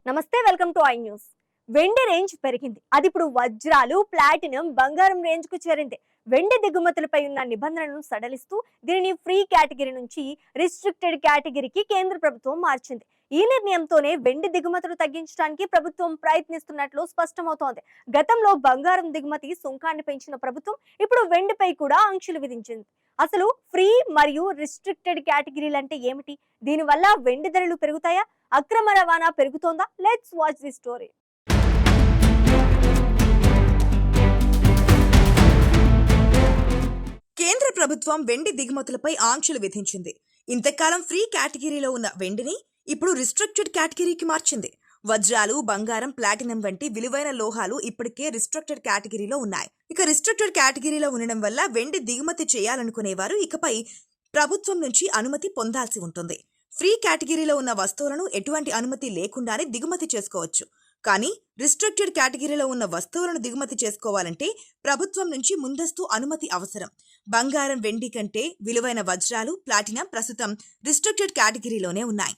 నమస్తే, welcome to I news. వెండి range పెరిగింది. అది ఇప్పుడు వజ్రాలు, ప్లాటినం, బంగారం రేంజ్ కు చేరింది. వెండి దిగుమతులపై ఉన్న నిబంధనలను సడలిస్తూ దీనిని ఫ్రీ కేటగిరీ నుంచి రిస్ట్రిక్టెడ్ కేటగిరీకి కేంద్ర ప్రభుత్వం మార్చింది. ఈ నిర్ణయంతోనే వెండి దిగుమతులు తగ్గించడానికి ప్రభుత్వం ప్రయత్నిస్తున్నట్లు స్పష్టమవుతోంది. గతంలో బంగారం దిగుమతి సుంకాన్ని పెంచిన ప్రభుత్వం ఇప్పుడు వెండిపై కూడా ఆంక్షలు విధించింది. అసలు ఫ్రీ మరియు రిస్ట్రిక్టెడ్ కేటగిరీలు అంటే ఏమిటి? దీనివల్ల వెండి ధరలు పెరుగుతాయా? అక్రమ రవాణా పెరుగుతోందా? Let's watch the story. కేంద్ర ప్రభుత్వం వెండి దిగుమతులపై ఆంక్షలు విధించింది. ఇంతకాలం ఫ్రీ కేటగిరీలో ఉన్న వెండిని ఇప్పుడు రిస్ట్రిక్టెడ్ కేటగిరీకి మార్చింది. వజ్రాలు, బంగారం, ప్లాటినం వంటి విలువైన లోహాలు ఇప్పటికే రిస్ట్రిక్టెడ్ కేటగిరీలో ఉన్నాయి. ఇక రిస్ట్రిక్టెడ్ కేటగిరీలో ఉండడం వల్ల వెండి దిగుమతి చేయాలనుకునేవారు ఇకపై ప్రభుత్వం నుంచి అనుమతి పొందాల్సి ఉంటుంది. ఫ్రీ కేటగిరీలో ఉన్న వస్తువులను ఎటువంటి అనుమతి లేకుండానే దిగుమతి చేసుకోవచ్చు. కానీ రిస్ట్రిక్టెడ్ కేటగిరీలో ఉన్న వస్తువులను దిగుమతి చేసుకోవాలంటే ప్రభుత్వం నుంచి ముందస్తు అనుమతి అవసరం. బంగారం, వెండి కంటే విలువైన వజ్రాలు, ప్లాటినం ప్రస్తుతం రిస్ట్రిక్టెడ్ కేటగిరీలోనే ఉన్నాయి.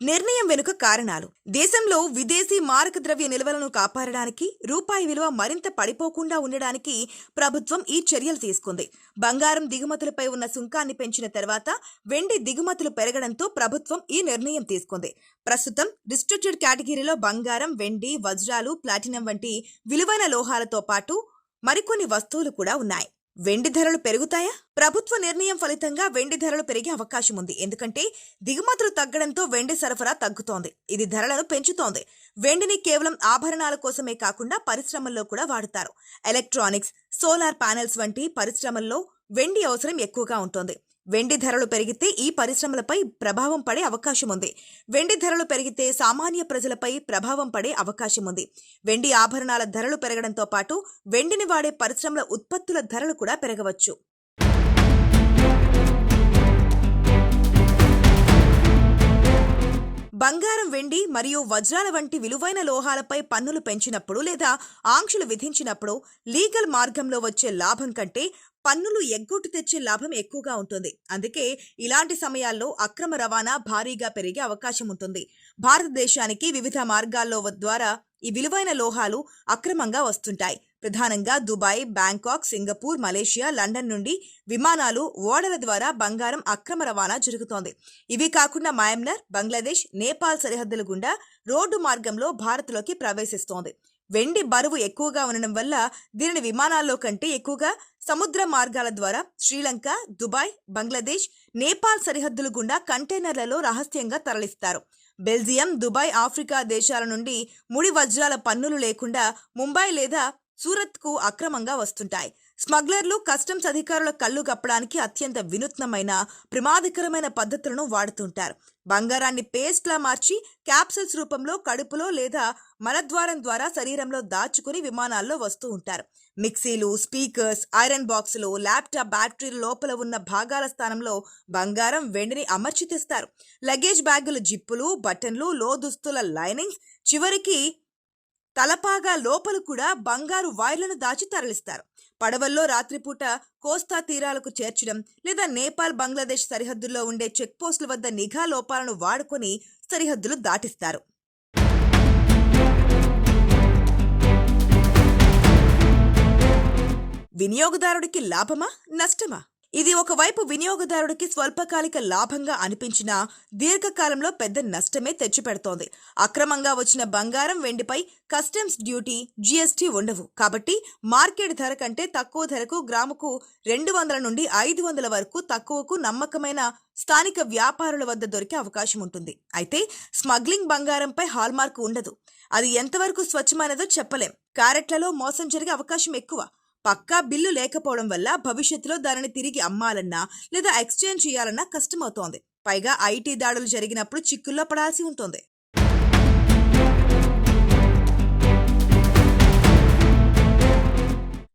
నిర్ణయం వెనుక కారణాలు: దేశంలో విదేశీ మారక ద్రవ్య నిల్వలను కాపాడడానికి, రూపాయి విలువ మరింత పడిపోకుండా ఉండడానికి ప్రభుత్వం ఈ చర్యలు తీసుకుంది. బంగారం దిగుమతులపై ఉన్న సుంకాన్ని పెంచిన తర్వాత వెండి దిగుమతులు పెరగడంతో ప్రభుత్వం ఈ నిర్ణయం తీసుకుంది. ప్రస్తుతం రిస్ట్రిక్టెడ్ కేటగిరీలో బంగారం, వెండి, వజ్రాలు, ప్లాటినం వంటి విలువైన లోహాలతో పాటు మరికొన్ని వస్తువులు కూడా ఉన్నాయి. వెండి ధరలు పెరుగుతాయా? ప్రభుత్వ నిర్ణయం ఫలితంగా వెండి ధరలు పెరిగే అవకాశం ఉంది. ఎందుకంటే దిగుమతులు తగ్గడంతో వెండి సరఫరా తగ్గుతోంది. ఇది ధరలను పెంచుతోంది. వెండిని కేవలం ఆభరణాల కోసమే కాకుండా పరిశ్రమల్లో కూడా వాడుతారు. ఎలక్ట్రానిక్స్, సోలార్ ప్యానెల్స్ వంటి పరిశ్రమల్లో వెండి అవసరం ఎక్కువగా ఉంటుంది. వెండి ధరలు పెరిగితే ఈ పరిశ్రమలపై ప్రభావం పడే అవకాశం ఉంది. వెండి ధరలు పెరిగితే సామాన్య ప్రజలపై ప్రభావం పడే అవకాశం ఉంది. వెండి ఆభరణాల ధరలు పెరగడంతో పాటు వెండిని వాడే పరిశ్రమల ఉత్పత్తుల ధరలు కూడా పెరగవచ్చు. బంగారం, వెండి మరియు వజ్రాల వంటి విలువైన లోహాలపై పన్నులు పెంచినప్పుడు లేదా ఆంక్షలు విధించినప్పుడు లీగల్ మార్గంలో వచ్చే లాభం కంటే పన్నులు ఎగ్గొట్టు తెచ్చే లాభం ఎక్కువగా ఉంటుంది. అందుకే ఇలాంటి సమయాల్లో అక్రమ రవాణా భారీగా పెరిగే అవకాశం ఉంటుంది. భారతదేశానికి వివిధ మార్గాల్లో ద్వారా ఈ విలువైన లోహాలు అక్రమంగా వస్తుంటాయి. ప్రధానంగా Dubai, Bangkok, Singapore, Malaysia, London నుండి విమానాలు, ఓడల ద్వారా బంగారం అక్రమ రవాణా జరుగుతోంది. ఇవి కాకుండా మయన్మార్, బంగ్లాదేశ్, నేపాల్ సరిహద్దుల గుండా రోడ్డు మార్గంలో భారత్లోకి ప్రవేశిస్తోంది. వెండి బరువు ఎక్కువగా ఉండడం వల్ల దీనిని విమానాల్లో కంటే ఎక్కువగా సముద్ర మార్గాల ద్వారా శ్రీలంక, దుబాయ్, బంగ్లాదేశ్, నేపాల్ సరిహద్దుల గుండా కంటైనర్లలో రహస్యంగా తరలిస్తారు. బెల్జియం, దుబాయ్, ఆఫ్రికా దేశాల నుండి ముడి వజ్రాల పన్నులు లేకుండా ముంబై లేదా సూరత్కు అక్రమంగా వస్తుంటాయి. స్మగ్లర్లు కస్టమ్స్ అధికారుల కళ్ళు కప్పడానికి అత్యంత వినూత్నమైన, ప్రమాదకరమైన పద్ధతులను వాడుతుంటారు. బంగారాన్ని పేస్ట్లా మార్చి క్యాప్సూల్స్ రూపంలో కడుపులో లేదా మలద్వారం ద్వారా శరీరంలో దాచుకుని విమానాల్లో వస్తూ ఉంటారు. మిక్సీలు, స్పీకర్స్, ఐరన్ బాక్సులు, ల్యాప్టాప్ బ్యాటరీల లోపల ఉన్న భాగాల స్థానంలో బంగారం, వెండిని అమర్చి తెస్తారు. లగేజ్ బ్యాగుల జిప్పులు, బటన్లు, లోదుస్తుల లైనింగ్స్, చివరికి తలపాగా లోపల కూడా బంగారు వైర్లను దాచి తరలిస్తారు. పడవల్లో రాత్రిపూట కోస్తా తీరాలకు చేర్చడం లేదా నేపాల్, బంగ్లాదేశ్ సరిహద్దుల్లో ఉండే చెక్ పోస్టుల వద్ద నిఘా లోపాలను వాడుకొని సరిహద్దులు దాటిస్తారు. వినియోగదారుడికి లాభమా, నష్టమా? ఇది ఒకవైపు వినియోగదారుడికి స్వల్పకాలిక లాభంగా అనిపించినా దీర్ఘకాలంలో పెద్ద నష్టమే తెచ్చిపెడుతోంది. అక్రమంగా వచ్చిన బంగారం, వెండిపై కస్టమ్స్ డ్యూటీ, జీఎస్టీ ఉండవు. కాబట్టి మార్కెట్ ధర కంటే తక్కువ ధరకు గ్రాముకు 200 నుండి 500 వరకు తక్కువకు నమ్మకమైన స్థానిక వ్యాపారుల వద్ద దొరికే అవకాశం ఉంటుంది. అయితే స్మగ్లింగ్ బంగారంపై హాల్మార్క్ ఉండదు. అది ఎంతవరకు స్వచ్ఛమైనదో చెప్పలేం. క్యారెట్లలో మోసం జరిగే అవకాశం ఎక్కువ. పక్కా బిల్లు లేకపోవడం వల్ల భవిష్యత్తులో దానిని తిరిగి అమ్మాలన్నా లేదా ఎక్స్చేంజ్ చేయాలన్నా కష్టమవుతోంది. పైగా ఐటీ దాడులు జరిగినప్పుడు చిక్కుల్లో పడాల్సి ఉంటుంది.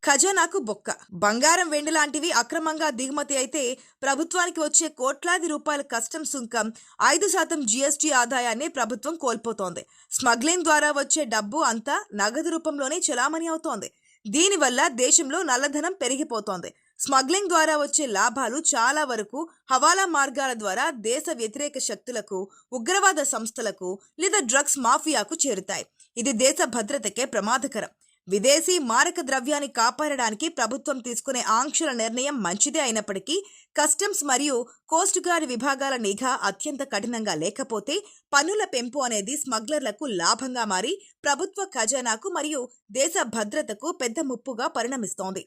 ఖజానాకు బొక్క. బంగారం, వెండి లాంటివి అక్రమంగా దిగుమతి అయితే ప్రభుత్వానికి వచ్చే కోట్లాది రూపాయల కస్టమ్స్ సుంకం, 5% జీఎస్టీ ఆదాయాన్ని ప్రభుత్వం కోల్పోతోంది. స్మగ్లింగ్ ద్వారా వచ్చే డబ్బు అంతా నగదు రూపంలోనే చెలామణి అవుతోంది. దీనివల్ల దేశంలో నల్లధనం పెరిగిపోతోంది. స్మగ్లింగ్ ద్వారా వచ్చే లాభాలు చాలా వరకు హవాలా మార్గాల ద్వారా దేశ వ్యతిరేక శక్తులకు, ఉగ్రవాద సంస్థలకు లేదా డ్రగ్స్ మాఫియాకు చేరుతాయి. ఇది దేశ భద్రతకే ప్రమాదకరం. విదేశీ మారక ద్రవ్యాన్ని కాపాడడానికి ప్రభుత్వం తీసుకునే ఆంక్షల నిర్ణయం మంచిదే అయినప్పటికీ కస్టమ్స్ మరియు కోస్ట్ గార్డ్ విభాగాల నిఘా అత్యంత కఠినంగా లేకపోతే పన్నుల పెంపు అనేది స్మగ్లర్లకు లాభంగా మారి ప్రభుత్వ ఖజానాకు మరియు దేశ భద్రతకు పెద్ద ముప్పుగా పరిణమిస్తోంది.